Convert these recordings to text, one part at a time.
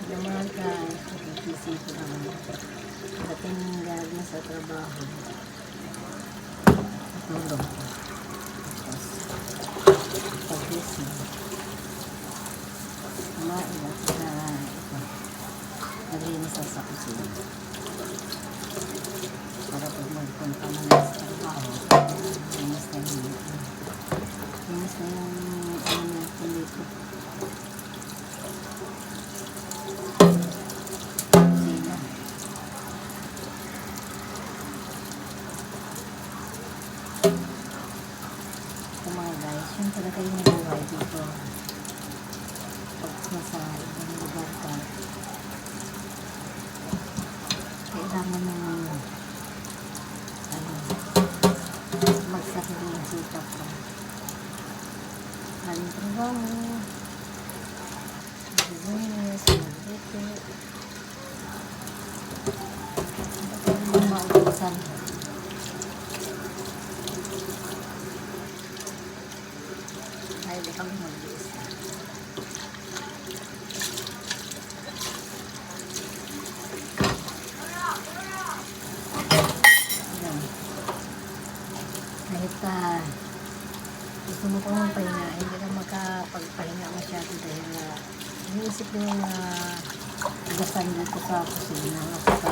Naman guys, pag-isip ko naman. Dating galing sa trabaho. Tulog ko. Tapos, pag-isip. Kumain at na ito. Naglinis sa kusina. Para pag magpunta na sa trabaho, linis na yun. Linis na yung ano natin dito. Kusina. Ito mga guys, yun talaga yung buhay dito. Pag nasa ibang lugar ka, kailangan ng magsarili ng sikap ka. Maling trabaho, business, magdito. Ito yung mautusan. Ay, di kami mag-iisa. Kahit gusto mo pang magpahinga, hindi ka makapagpahinga masyado dahil iniisip mo yung gasan dito sa kusina at saka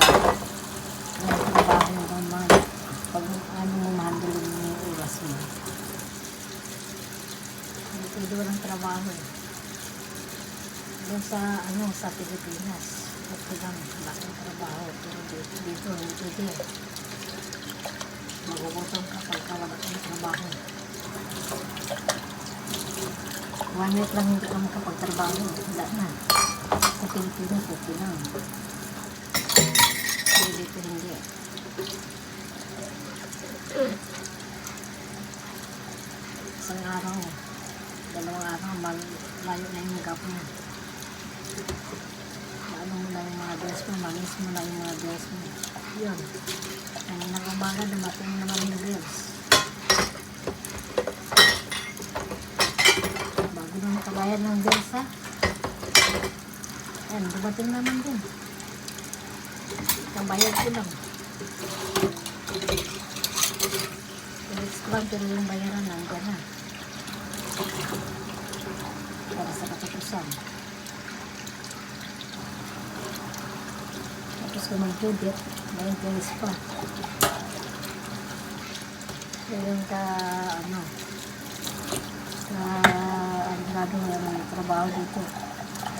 yung trabaho mo naman pag ano mo mahandulin mo yung oras mo. Hindi pwede walang trabaho eh. Doon sa Pilipinas, okay lang, laking trabaho, pero dito hindi pwede. Magugutom ka pagka wala kang trabaho. 1 week lang hindi ka makapagtrabaho, wala na. Sa Pilipinas, okay lang. Pero dito hindi. Isang araw, 2 araw, layo na yung gap mo. Maano mo na yung mga bills mo, manis mo na yung mga bills mo. Yun. Kaninang umaga, dumating naman yung bills. Bago na nakabayad ng bills, ha? Ayan, dumating naman din. Kabayad ko lang. Tulis ko lang, pero yung bayaran nandiyan na. Para sa katapusan. Tapos kung mag-debit, may bills pa. Yung ano, agrado yung trabaho dito.